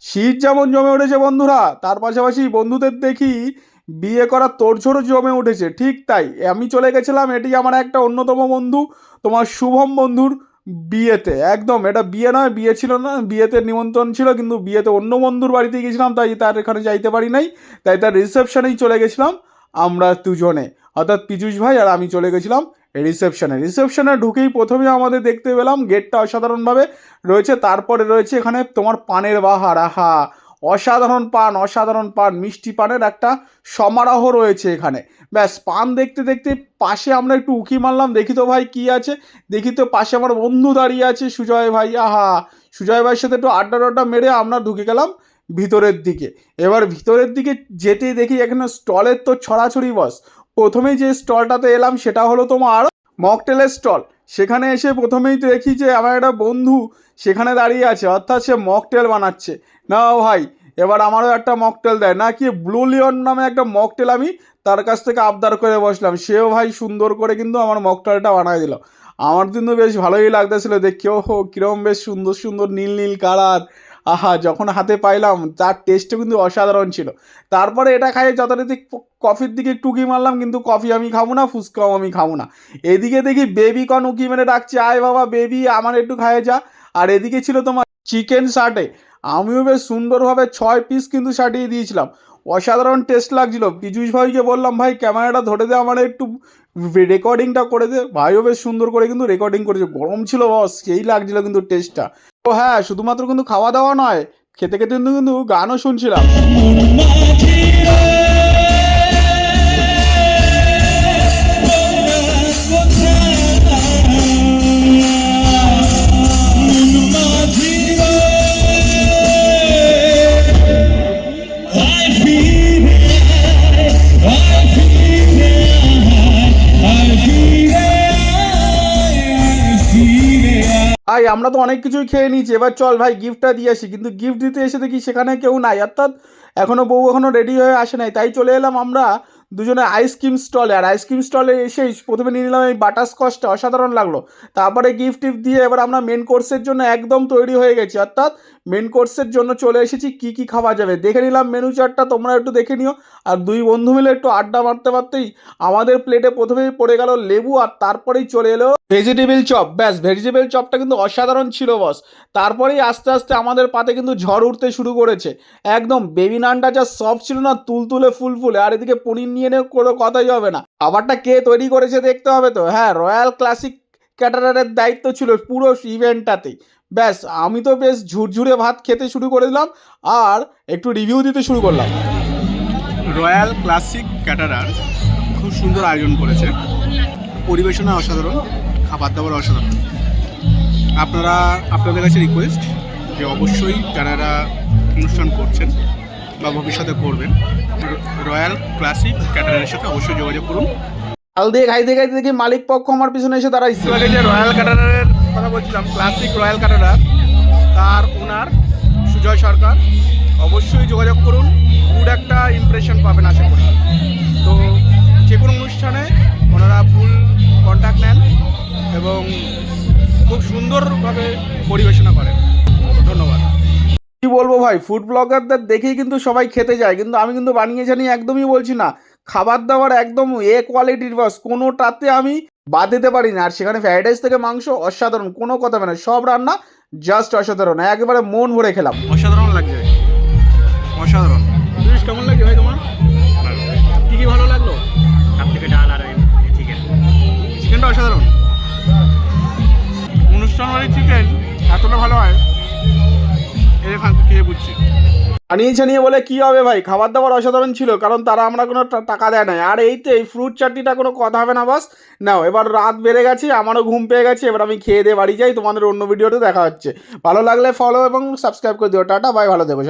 শীত যেমন জমে উঠেছে বন্ধুরা, তার পাশাপাশি বন্ধুদের দেখি বিয়ে করার তোড়জোড়ও জমে উঠেছে। ঠিক তাই আমি চলে গেছিলাম, এটি আমার একটা অন্যতম বন্ধু, তোমার শুভম বন্ধুর বিয়েতে। একদম এটা বিয়ে নয়, বিয়ে ছিল না, বিয়েতে নিমন্ত্রণ ছিল, কিন্তু বিয়েতে অন্য বন্ধুর বাড়িতে গেছিলাম, তাই তার এখানে যাইতে পারি নাই। তাই তার রিসেপশনেই চলে গেছিলাম আমরা দুজনে, অর্থাৎ পীযূষ ভাই আর আমি চলে গেছিলাম রিসেপশনে ঢুকেই প্রথমে আমাদের দেখতে পেলাম গেটটা অসাধারণভাবে রয়েছে। তারপরে রয়েছে এখানে তোমার পানের বাহার, আহা অসাধারণ পান, মিষ্টি পানের একটা সমারোহ রয়েছে এখানে। ব্যাস পান দেখতে দেখতে পাশে আমরা একটু উকি মারলাম, দেখি তো ভাই কি আছে। দেখি তো পাশে আমার বন্ধু দাঁড়িয়ে আছে সুজয় ভাই, আহা সুজয় ভাইয়ের সাথে একটু আড্ডা টাড্ডা মেরে আমরা ঢুকে গেলাম ভিতরের দিকে। এবার ভিতরের দিকে যেতেই দেখি এখানে স্টলের তো ছড়াছড়ি বস। প্রথমেই যে স্টলটাতে এলাম সেটা হলো তোমার মকটেলের স্টল। সেখানে এসে প্রথমেই তো দেখি যে আমার একটা বন্ধু সেখানে দাঁড়িয়ে আছে, অর্থাৎ সে মকটেল বানাচ্ছে। না ভাই, এবার আমারও একটা মকটেল দেয় না কি, ব্লু লিওন নামে একটা মকটেল আমি তার কাছ থেকে আবদার করে বসলাম। সেও ভাই সুন্দর করে কিন্তু আমার মকটেলটা বানায় দিল। আমার কিন্তু বেশ ভালোই লাগতেছিল দেখি, ওহো কিরম বেশ সুন্দর সুন্দর নীল নীল কালার, আহা যখন হাতে পাইলাম তার টেস্টও কিন্তু অসাধারণ ছিল। তারপরে এটা খাইয়ে যথারীতি কফির দিকে টুকি মারলাম, কিন্তু কফি আমি খাবো না, ফুচকাও আমি খাবো না। এদিকে দেখি বেবি কর্ন উকি মেরে ডাকছে, আয় বাবা বেবি আমার একটু খাইয়ে যা। আর এদিকে ছিল তোমার চিকেন সাটে, আমিও বেশ সুন্দরভাবে 6 পিস কিন্তু সাটিয়ে দিয়েছিলাম। অসাধারণ টেস্ট লাগছিল। পীযূষ ভাইকে বললাম ভাই ক্যামেরাটা ধরে দে, আমার একটু রেকর্ডিংটা করে দে। ভাইও বেশ সুন্দর করে কিন্তু রেকর্ডিং করেছে। গরম ছিল বস, সেই লাগছিল কিন্তু টেস্টটা। তো হ্যাঁ, শুধুমাত্র কিন্তু খাওয়া দাওয়া নয়, খেতে খেতে কিন্তু কিন্তু গানও শুনছিলাম। ভাই আমরা তো অনেক কিছুই খেয়ে নিয়েছি, এবার চল ভাই গিফটটা দিয়ে আসি। কিন্তু গিফট দিতে এসে দেখি সেখানে কেউ নাই, অর্থাৎ বউ এখনো রেডি হয়ে আসে নাই। তাই চলে এলাম আমরা দুজনে আইসক্রিম স্টলে। আর আইসক্রিম স্টলে এসেই প্রথমে নিয়ে নিলাম এই বাটারস্কচটা, অসাধারণ লাগলো। তারপরে গিফট টিফট দিয়ে এবার আমরা মেন কোর্সের জন্য একদম তৈরি হয়ে গেছি, অর্থাৎ মেন কোর্সের জন্য চলে এসেছি। কি কি খাওয়া যাবে দেখে নিলাম মেনু চার্টটা, তোমরা একটু দেখে নিও। আর দুই বন্ধু মিলে একটু আড্ডা মারতে মারতেই আমাদের প্লেটে প্রথমেই পড়ে গেল লেবু, আর তারপরেই চলে এলো ভেজিটেবিল চপ। ব্যাস ভেজিটেবিল চপটা কিন্তু অসাধারণ ছিল বস। তারপরেই আস্তে আস্তে আমাদের পাতে কিন্তু ঝড় উঠতে শুরু করেছে। একদম বেবি নানটা যা সফট ছিল না, তুলতুলে ফুলফুলে, আর এদিকে পনির নিয়ে নিয়ে কোনো কথাই হবে না। খাবারটা কে তৈরি করেছে দেখতে হবে তো। হ্যাঁ, রয়্যাল ক্লাসিক ক্যাটারারের দায়িত্ব ছিল পুরো ইভেন্টটাতেই। ব্যাস আমি তো বেশ ঝুরঝুরে ভাত খেতে শুরু করে দিলাম আর একটু রিভিউ দিতে শুরু করলাম। রয়্যাল ক্লাসিক ক্যাটারার খুব সুন্দর আয়োজন করেছে, পরিবেশনা অসাধারণ, খাবার দাবার অসাধারণ। আপনাদের কাছে রিকোয়েস্ট যে অবশ্যই যারা অনুষ্ঠান করছেন বা ভবিষ্যতে করবেন, রয়্যাল ক্লাসিক ক্যাটারারের সাথে অবশ্যই যোগাযোগ করুন। হাল দিয়ে খাইতে খাইতে দেখি মালিক পক্ষ আমার পিছনে এসে দাঁড়াইছে। আগে যে রয়্যাল ক্যাটারারের কথা বলছিলাম, ক্লাসিক রয়্যাল ক্যাটারার, তার ওনার সুজয় সরকার, অবশ্যই যোগাযোগ করুন। গুড একটা ইমপ্রেশন পাবেন আশা করি। তো যে কোনো অনুষ্ঠানে ওনারা ফুল কন্ট্যাক্ট নেন এবং খুব সুন্দরভাবে পরিবেশনা করেন। ধন্যবাদ। কি বলবো ভাই, ফুড ব্লগারদের দেখেই কিন্তু সবাই খেতে যায়, কিন্তু আমি কিন্তু বানিয়ে জানি একদমই বলছি না। খাবার দাবার একদম এ কোয়ালিটির বস, কোনোটাতে আমি বাদ দিতে পারি না। আর সেখানে ফ্রাইড রাইস থেকে মাংস অসাধারণ, কোনো কথা হবে না। সব রান্না জাস্ট অসাধারণ, একেবারে মন ভরে খেলাম। অসাধারণ লাগছে, অসাধারণ। জিনিস কেমন লাগছে ভাই তোমার? কী কী ভালো লাগলো? সব থেকে ডাল আর চিকেন। চিকেনটা অসাধারণ। অনুষ্ঠান বাড়ির চিকেন এতটা ভালো হয় এখান খেয়ে বুঝছি। বানিয়ে বলে কি হবে ভাই, খাবার দাবার অসাধারণ ছিল, কারণ তারা আমরা কোনো টাকা দেয় নাই। আর এই তো এই ফ্রুট চাটনিটা কোনো কথা হবে না বাস। নাও, এবার রাত বেড়ে গেছে, আমারও ঘুম পেয়ে গেছে, এবার আমি খেয়ে দিয়ে বাড়ি যাই। তোমাদের অন্য ভিডিওতে দেখা হচ্ছে। ভালো লাগলে ফলো এবং সাবস্ক্রাইব করে দিও। টাটা বাই, ভালো দেবো।